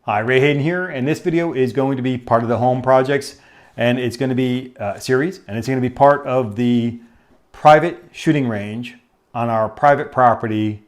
Hi, Ray Hayden here, and this video is going to be part of the home projects, and it's going to be a series, and it's going to be part of the private shooting range on our private property,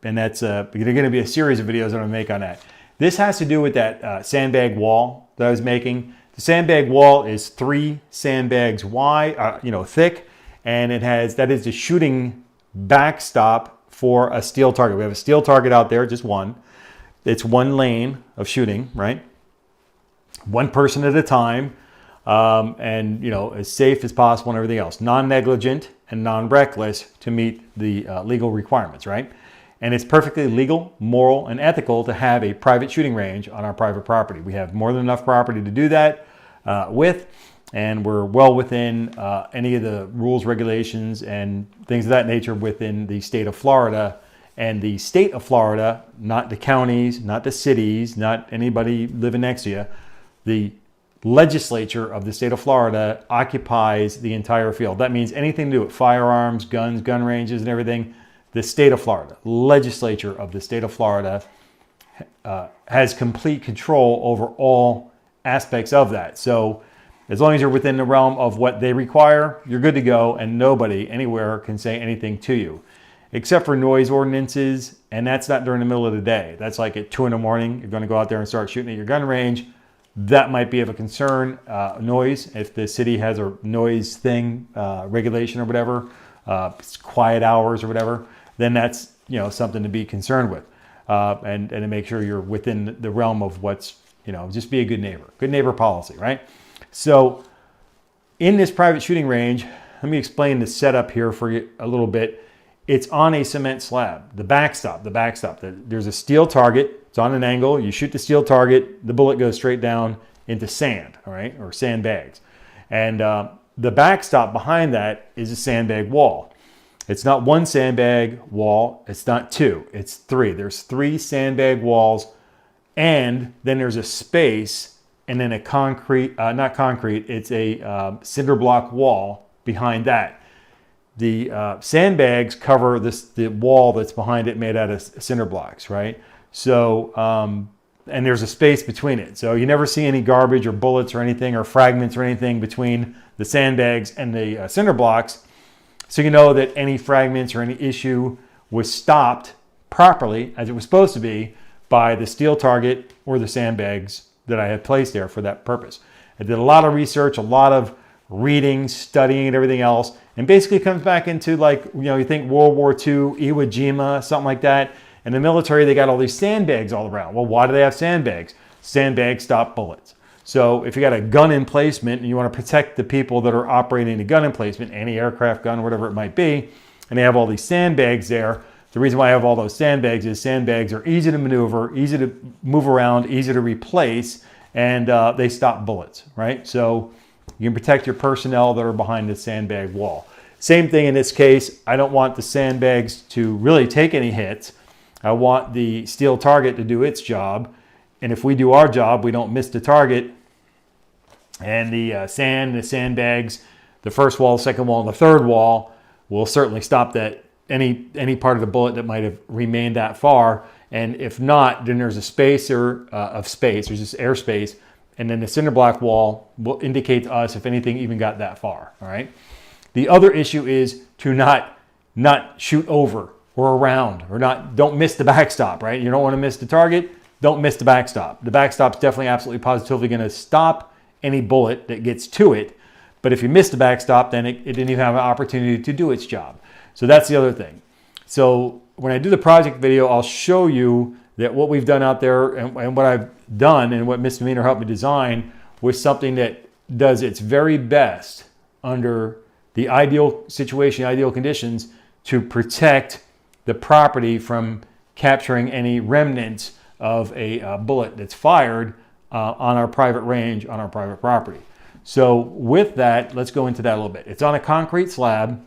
and that's going to be a series of videos that I'm going to make on that. This has to do with that sandbag wall that I was making. The sandbag wall is 3 sandbags wide, thick, and that is the shooting backstop for a steel target. We have a steel target out there, just one. It's one lane of shooting, right? One person at a time, and as safe as possible and everything else. Non-negligent and non-reckless to meet the legal requirements, right? And it's perfectly legal, moral, and ethical to have a private shooting range on our private property. We have more than enough property to do that with, and we're well within any of the rules, regulations, and things of that nature within the state of Florida. And the state of Florida, not the counties, not the cities, not anybody living next to you, the legislature of the state of Florida occupies the entire field. That means anything to do with firearms, guns, gun ranges, and everything. The state of Florida, legislature of the state of Florida has complete control over all aspects of that. So as long as you're within the realm of what they require, you're good to go, and nobody anywhere can say anything to you. Except for noise ordinances, and that's not during the middle of the day. That's like at 2 in the morning, you're gonna go out there and start shooting at your gun range. That might be of a concern, noise. If the city has a noise thing, regulation or whatever, it's quiet hours or whatever, then that's something to be concerned with. And to make sure you're within the realm of what's, just be a good neighbor policy, right? So in this private shooting range, let me explain the setup here for you a little bit. It's on a cement slab, the backstop. There's a steel target. It's on an angle. You shoot the steel target, the bullet goes straight down into sand, all right, or sandbags. And the backstop behind that is a sandbag wall. It's not one sandbag wall. It's not 2. It's 3. There's 3 sandbag walls, and then there's a space, and then a it's a cinder block wall behind that. The sandbags cover the wall that's behind it, made out of cinder blocks, right? So, and there's a space between it. So you never see any garbage or bullets or anything or fragments or anything between the sandbags and the cinder blocks. So you know that any fragments or any issue was stopped properly, as it was supposed to be, by the steel target or the sandbags that I had placed there for that purpose. I did a lot of research, a lot of reading, studying, and everything else. And basically it comes back into you think World War II, Iwo Jima, something like that. In the military, they got all these sandbags all around. Well, why do they have sandbags? Sandbags stop bullets. So if you got a gun emplacement and you want to protect the people that are operating the gun emplacement, any aircraft gun, whatever it might be, and they have all these sandbags there, the reason why I have all those sandbags is sandbags are easy to maneuver, easy to move around, easy to replace, and they stop bullets, right? So you can protect your personnel that are behind the sandbag wall. Same thing in this case. I don't want the sandbags to really take any hits. I want the steel target to do its job. And if we do our job, we don't miss the target. And the sandbags, the first wall, second wall, and the third wall will certainly stop that any part of the bullet that might have remained that far. And if not, then there's a spacer of space. There's just airspace. And then the cinder block wall will indicate to us if anything even got that far, all right? The other issue is to not shoot over or around, or don't miss the backstop, right? You don't want to miss the target, don't miss the backstop. The backstop's definitely absolutely positively going to stop any bullet that gets to it. But if you miss the backstop, then it didn't even have an opportunity to do its job. So that's the other thing. So when I do the project video, I'll show you that what we've done out there and what I've done and what Misdemeanor helped me design was something that does its very best under the ideal situation, ideal conditions to protect the property from capturing any remnants of a bullet that's fired on our private range, on our private property. So with that, let's go into that a little bit. It's on a concrete slab.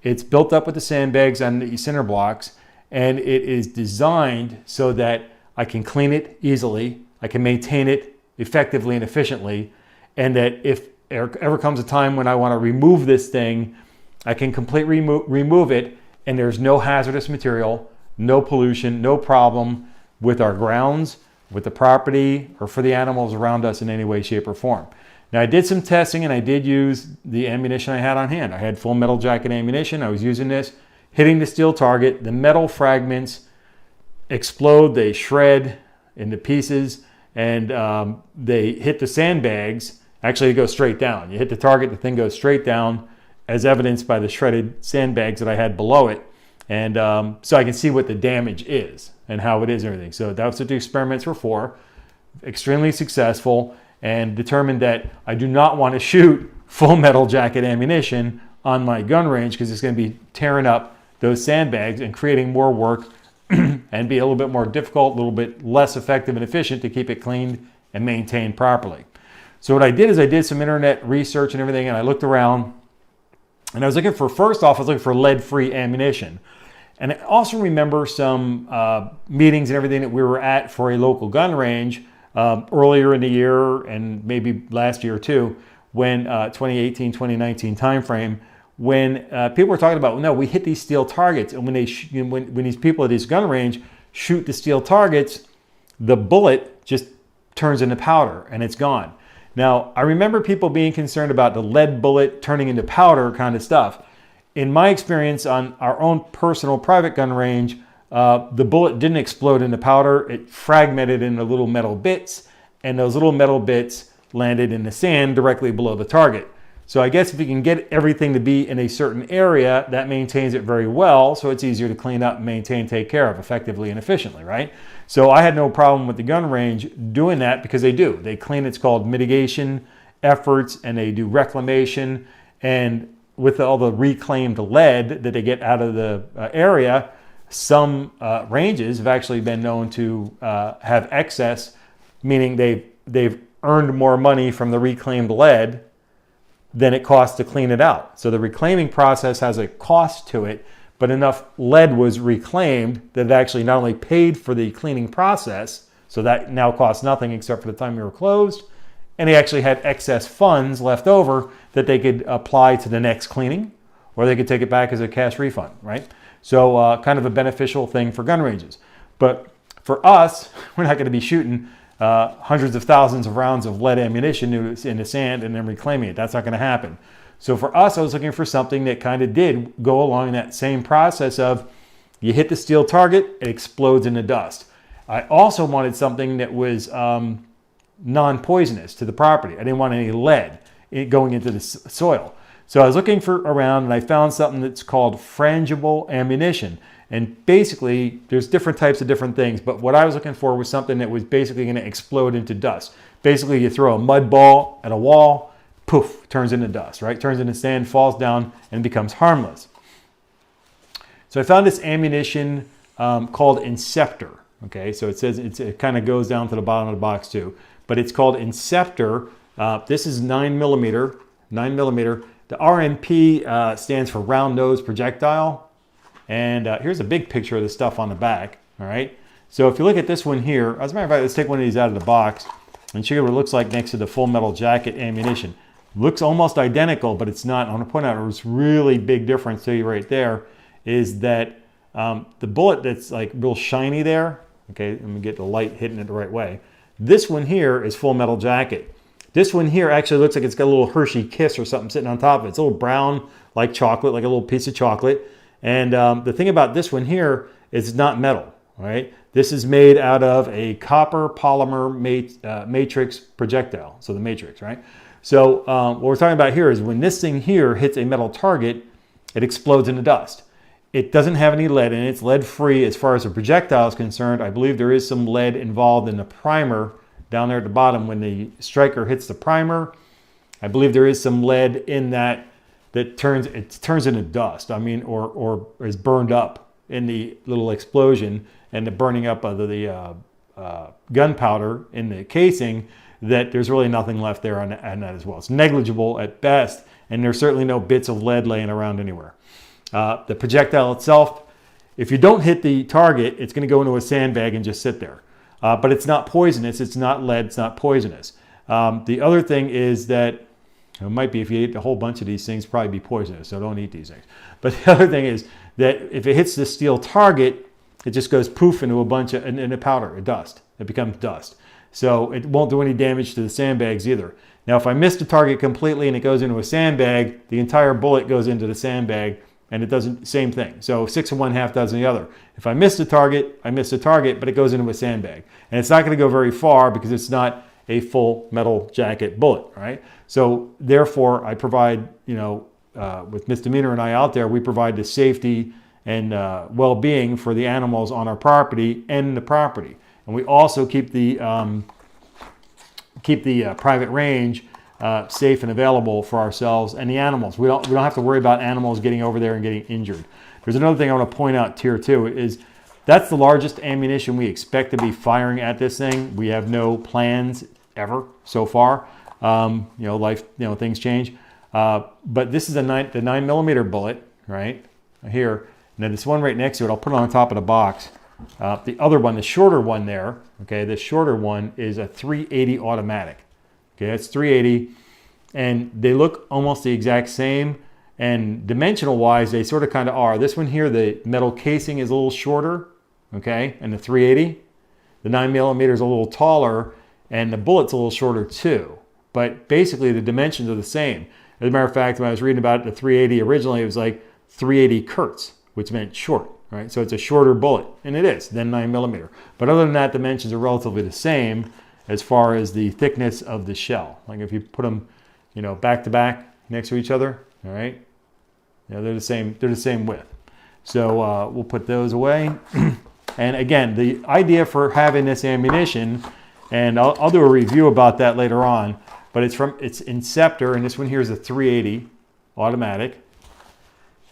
It's built up with the sandbags and the cinder blocks, and it is designed so that I can clean it easily, I can maintain it effectively and efficiently, and that if there ever comes a time when I want to remove this thing, I can completely remove it, and there's no hazardous material, no pollution, no problem with our grounds, with the property or for the animals around us in any way, shape, or form. Now, I did some testing and I did use the ammunition I had on hand. I had full metal jacket ammunition. I was using this, hitting the steel target. The metal fragments explode, they shred into pieces, and they hit the sandbags. Actually, they go straight down. You hit the target, the thing goes straight down, as evidenced by the shredded sandbags that I had below it. And so I can see what the damage is and how it is and everything. So that's what the experiments were for. Extremely successful, and determined that I do not want to shoot full metal jacket ammunition on my gun range because it's going to be tearing up those sandbags and creating more work and be a little bit more difficult, a little bit less effective and efficient to keep it cleaned and maintained properly. So what I did is I did some internet research and everything, and I looked around, and I was looking for, first off, I was looking for lead-free ammunition. And I also remember some meetings and everything that we were at for a local gun range earlier in the year and maybe last year too, when 2018, 2019 timeframe, when people were talking about, no, we hit these steel targets, and when these people at this gun range shoot the steel targets, the bullet just turns into powder and it's gone. Now, I remember people being concerned about the lead bullet turning into powder kind of stuff. In my experience on our own personal private gun range, the bullet didn't explode into powder. It fragmented into little metal bits, and those little metal bits landed in the sand directly below the target. So I guess if you can get everything to be in a certain area, that maintains it very well, so it's easier to clean up, maintain, take care of effectively and efficiently, right? So I had no problem with the gun range doing that because they do. They clean, it's called mitigation efforts, and they do reclamation, and with all the reclaimed lead that they get out of the area, some ranges have actually been known to have excess, meaning they've earned more money from the reclaimed lead than it costs to clean it out. So the reclaiming process has a cost to it, but enough lead was reclaimed that it actually not only paid for the cleaning process, so that now costs nothing except for the time we were closed, and they actually had excess funds left over that they could apply to the next cleaning, or they could take it back as a cash refund, right? So kind of a beneficial thing for gun ranges. But for us, we're not going to be shooting hundreds of thousands of rounds of lead ammunition in the sand and then reclaiming it. That's not going to happen. So for us, I was looking for something that kind of did go along that same process of you hit the steel target, it explodes into dust. I also wanted something that was non-poisonous to the property. I didn't want any lead going into the soil. So I was looking around, and I found something that's called frangible ammunition. And basically, there's different types of different things, but what I was looking for was something that was basically going to explode into dust. Basically, you throw a mud ball at a wall, poof, turns into dust, right? Turns into sand, falls down, and becomes harmless. So I found this ammunition called Inceptor. Okay, so it says it kind of goes down to the bottom of the box too, but it's called Inceptor. This is 9mm. The RMP stands for round nose projectile. And here's a big picture of the stuff on the back, all right? So if you look at this one here, as a matter of fact, let's take one of these out of the box and show you what it looks like next to the full metal jacket ammunition. Looks almost identical, but it's not. I want to point out a really big difference to you right there is that the bullet that's like real shiny there, okay, let me get the light hitting it the right way. This one here is full metal jacket. This one here actually looks like it's got a little Hershey Kiss or something sitting on top of it. It's a little brown like chocolate, like a little piece of chocolate. And the thing about this one here is it's not metal, right? This is made out of a copper polymer matrix projectile, so the matrix, right? So what we're talking about here is when this thing here hits a metal target, it explodes into dust. It doesn't have any lead in it. It's lead-free as far as the projectile is concerned. I believe there is some lead involved in the primer down there at the bottom when the striker hits the primer. I believe there is some lead in that turns into dust. I mean, or is burned up in the little explosion and the burning up of the gunpowder in the casing, that there's really nothing left there on that as well. It's negligible at best, and there's certainly no bits of lead laying around anywhere. The projectile itself, if you don't hit the target, it's going to go into a sandbag and just sit there. But it's not poisonous. It's not lead. It's not poisonous. The other thing is that it might be if you eat a whole bunch of these things, probably be poisonous, so don't eat these things. But the other thing is that if it hits the steel target, it just goes poof into a bunch of, in a powder, a dust. It becomes dust. So it won't do any damage to the sandbags either. Now, if I miss the target completely and it goes into a sandbag, the entire bullet goes into the sandbag, and it doesn't, same thing. So 6 of one, half dozen the other. If I miss the target, I miss the target, but it goes into a sandbag. And it's not going to go very far because it's not a full metal jacket bullet, right? So therefore, I provide, with Misdemeanor and I out there, we provide the safety and well-being for the animals on our property and the property. And we also keep the private range safe and available for ourselves and the animals. We don't have to worry about animals getting over there and getting injured. There's another thing I want to point out here too, is that's the largest ammunition we expect to be firing at this thing. We have no plans ever so far. Things change. But this is the 9mm bullet, right here. And then this one right next to it, I'll put it on top of the box. The other one, the shorter one there, okay, the shorter one is a 380 automatic. Okay, that's 380, and they look almost the exact same, and dimensional wise, they sort of kind of are. This one here, the metal casing is a little shorter, okay, and the 380. The 9mm is a little taller, and the bullet's a little shorter too. But basically, the dimensions are the same. As a matter of fact, when I was reading about the 380 originally, it was like 380 Kurtz, which meant short. Right, so it's a shorter bullet, and it is, than 9mm. But other than that, dimensions are relatively the same as far as the thickness of the shell. Like if you put them, back to back next to each other, all right, they're the same. They're the same width. So we'll put those away. And again, the idea for having this ammunition, and I'll do a review about that later on. But it's Inceptor, and this one here is a 380 automatic,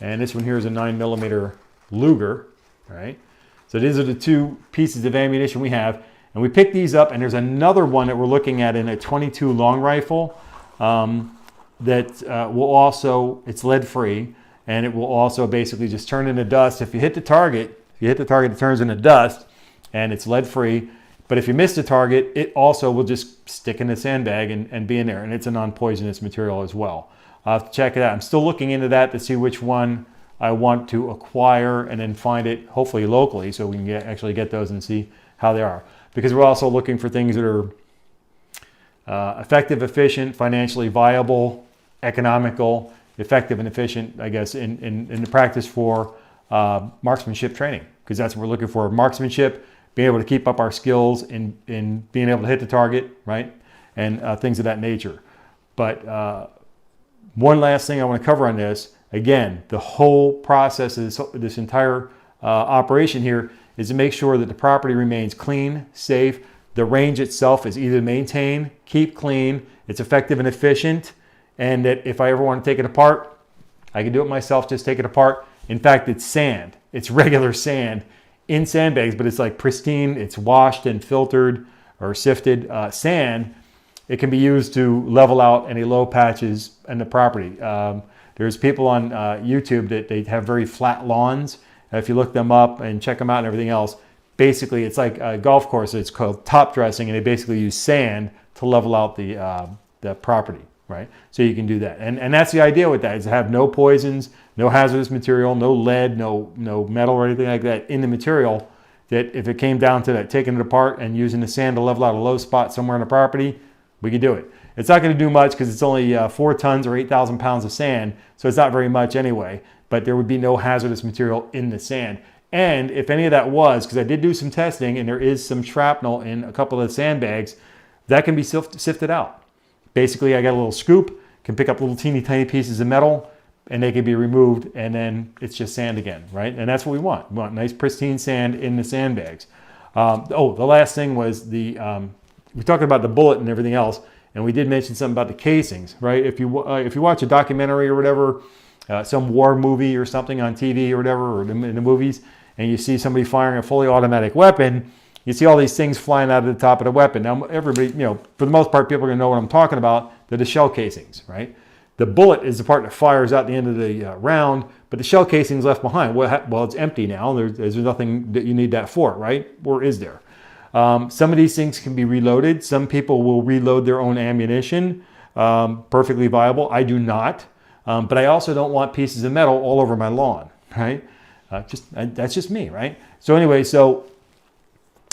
and this one here is a 9mm Luger, right? So these are the two pieces of ammunition we have, and we picked these up, and there's another one that we're looking at in a 22 long rifle that will also, it's lead free, and it will also basically just turn into dust. If you hit the target, it turns into dust, and it's lead free. But if you miss the target, it also will just stick in the sandbag and be in there, and it's a non-poisonous material as well. I'll have to check it out. I'm still looking into that to see which one I want to acquire and then find it hopefully locally so we can actually get those and see how they are. Because we're also looking for things that are effective, efficient, financially viable, economical, effective and efficient, I guess, in the practice for marksmanship training. Because that's what we're looking for, marksmanship, being able to keep up our skills in being able to hit the target, right? And things of that nature. But one last thing I want to cover on this. Again, the whole process of this entire operation here is to make sure that the property remains clean, safe. The range itself is either maintained, keep clean, it's effective and efficient, and that if I ever want to take it apart, I can do it myself, just take it apart. In fact, it's sand. It's regular sand in sandbags, but it's like pristine. It's washed and filtered or sifted sand. It can be used to level out any low patches in the property. There's people on YouTube that they have very flat lawns. If you look them up and check them out and everything else, basically it's like a golf course. It's called top dressing, and they basically use sand to level out the property, right? So you can do that. And that's the idea with that, is to have no poisons, no hazardous material, no lead, no metal or anything like that in the material, that if it came down to that, taking it apart and using the sand to level out a low spot somewhere on the property, we could do it. It's not going to do much because it's only 4 tons or 8,000 pounds of sand, so it's not very much anyway, but there would be no hazardous material in the sand. And if any of that was, because I did do some testing and there is some shrapnel in a couple of the sandbags, that can be sifted out. Basically, I got a little scoop, can pick up little teeny tiny pieces of metal, and they can be removed, and then it's just sand again, right? And that's what we want. We want nice pristine sand in the sandbags. The last thing was we talked about the bullet and everything else, and we did mention something about the casings, right? If you watch a documentary or whatever, some war movie or something on TV or whatever, or in the movies, and you see somebody firing a fully automatic weapon, you see all these things flying out of the top of the weapon. Now, everybody, for the most part, people are going to know what I'm talking about. They're the shell casings, right? The bullet is the part that fires out the end of the round, but the shell casing is left behind. Well, it's empty now. There's nothing that you need that for, right? Or is there? Some of these things can be reloaded. Some people will reload their own ammunition. Perfectly viable. I do not. But I also don't want pieces of metal all over my lawn, right? That's just me, right? So anyway, so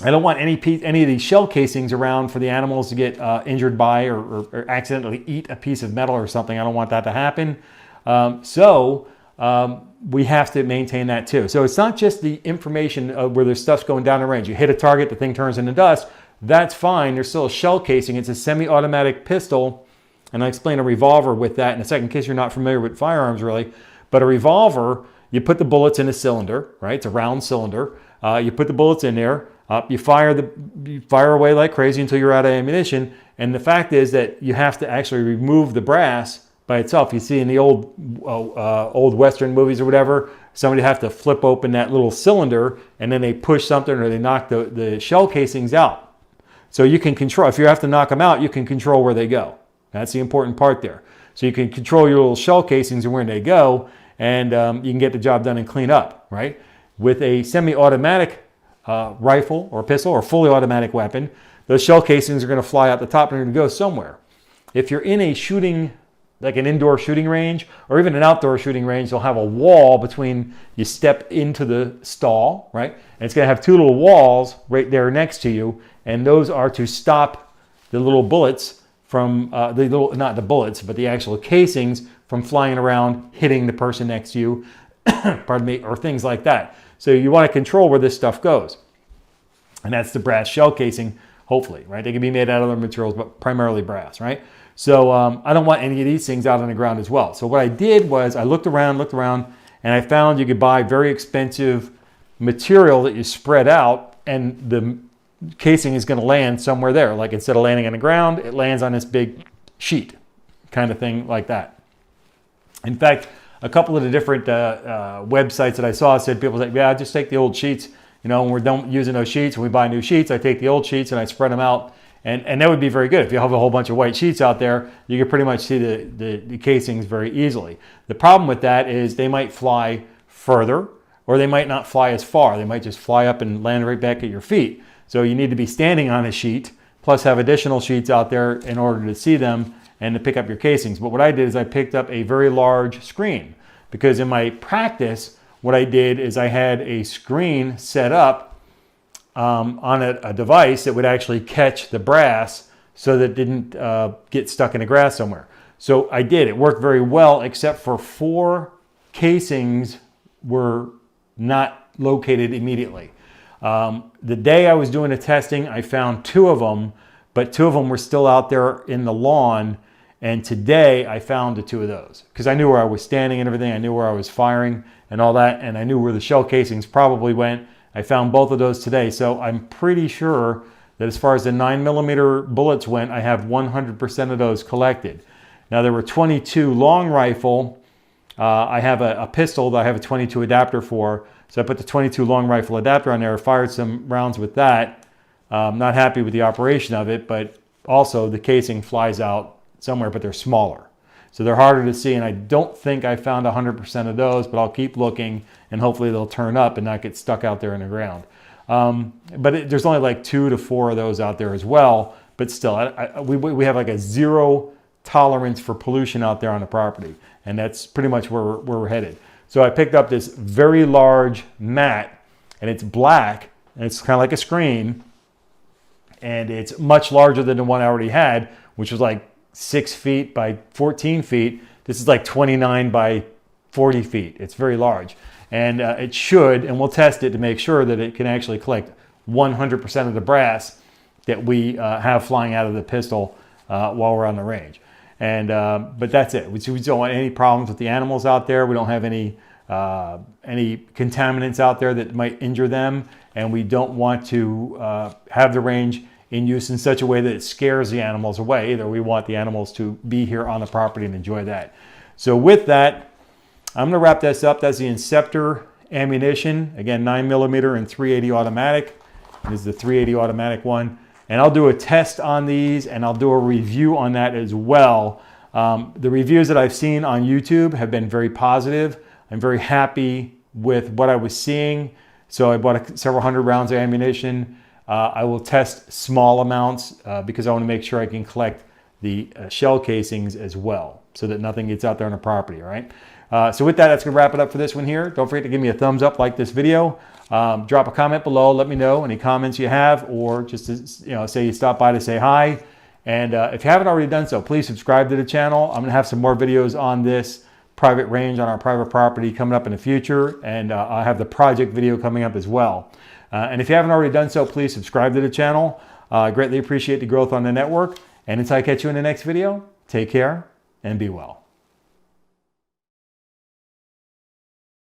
I don't want any of these shell casings around for the animals to get injured by or accidentally eat a piece of metal or something. I don't want that to happen. We have to maintain that too. So it's not just the information of where there's stuff's going down the range. You hit a target, the thing turns into dust. That's fine. There's still a shell casing. It's a semi-automatic pistol. And I'll explain a revolver with that in a second in case you're not familiar with firearms really. But a revolver, you put the bullets in a cylinder, right? It's a round cylinder. You put the bullets in there. You fire away like crazy until you're out of ammunition. And the fact is that you have to actually remove the brass by itself. You see in the old Western movies or whatever, somebody have to flip open that little cylinder and then they push something or they knock the shell casings out. So you can control, if you have to knock them out, you can control where they go. That's the important part there. So you can control your little shell casings and where they go, and you can get the job done and clean up, right? With a semi-automatic rifle or pistol or fully automatic weapon, those shell casings are going to fly out the top and they're going to go somewhere. If you're in a shooting, like an indoor shooting range or even an outdoor shooting range, they'll have a wall between you step into the stall, right? And it's going to have two little walls right there next to you, and those are to stop the little bullets from not the bullets, but the actual casings from flying around, hitting the person next to you, pardon me, or things like that. So you want to control where this stuff goes. And that's the brass shell casing, hopefully, right? They can be made out of other materials, but primarily brass, right? So I don't want any of these things out on the ground as well. So what I did was I looked around, and I found you could buy very expensive material that you spread out, and the casing is going to land somewhere there. Like instead of landing on the ground, it lands on this big sheet kind of thing like that. In fact, a couple of the different websites that I saw said people say, yeah, just take the old sheets. You know, when we're done using those sheets and we buy new sheets, I take the old sheets and I spread them out. And that would be very good. If you have a whole bunch of white sheets out there, you can pretty much see the casings very easily. The problem with that is they might fly further or they might not fly as far. They might just fly up and land right back at your feet. So you need to be standing on a sheet, plus have additional sheets out there in order to see them and to pick up your casings. But what I did is I picked up a very large screen, because in my practice, what I did is I had a screen set up on a device that would actually catch the brass so that it didn't get stuck in the grass somewhere. So I did. It worked very well, except for 4 casings were not located immediately. The day I was doing the testing, I found 2 of them, but 2 of them were still out there in the lawn. And today I found the 2 of those because I knew where I was standing and everything. I knew where I was firing and all that. And I knew where the shell casings probably went. I found both of those today. So I'm pretty sure that as far as the 9mm bullets went, I have 100% of those collected. Now there were 22 long rifle. I have a pistol that I have a 22 adapter for. So I put the 22 long rifle adapter on there, fired some rounds with that. Not happy with the operation of it, but also the casing flies out somewhere, but they're smaller. So they're harder to see, and I don't think I found 100% of those, but I'll keep looking, and hopefully they'll turn up and not get stuck out there in the ground. There's only like 2 to 4 of those out there as well, but still, we have like a 0 tolerance for pollution out there on the property, and that's pretty much where we're headed. So I picked up this very large mat, and it's black, and it's kind of like a screen, and it's much larger than the one I already had, which was like 6 feet by 14 feet. This is like 29 by 40 feet. It's very large. And it should, and we'll test it to make sure that it can actually collect 100% of the brass that we have flying out of the pistol while we're on the range. And but that's it. We don't want any problems with the animals out there. We don't have any contaminants out there that might injure them. And we don't want to have the range in use in such a way that it scares the animals away either. We want the animals to be here on the property and enjoy that. So with that, I'm going to wrap this up. That's the Inceptor ammunition. Again, 9mm and 380 automatic. This is the 380 automatic one. And I'll do a test on these, and I'll do a review on that as well. The reviews that I've seen on YouTube have been very positive. I'm very happy with what I was seeing. So I bought several hundred rounds of ammunition. I will test small amounts because I want to make sure I can collect the shell casings as well, so that nothing gets out there on the property, all right? So with that, that's gonna wrap it up for this one here. Don't forget to give me a thumbs up, like this video. Drop a comment below, let me know any comments you have, or just to, say you stop by to say hi. And if you haven't already done so, please subscribe to the channel. I'm gonna have some more videos on this private range on our private property coming up in the future, and I'll have the project video coming up as well. And if you haven't already done so, please subscribe to the channel. I greatly appreciate the growth on the network. And until I catch you in the next video, take care and be well.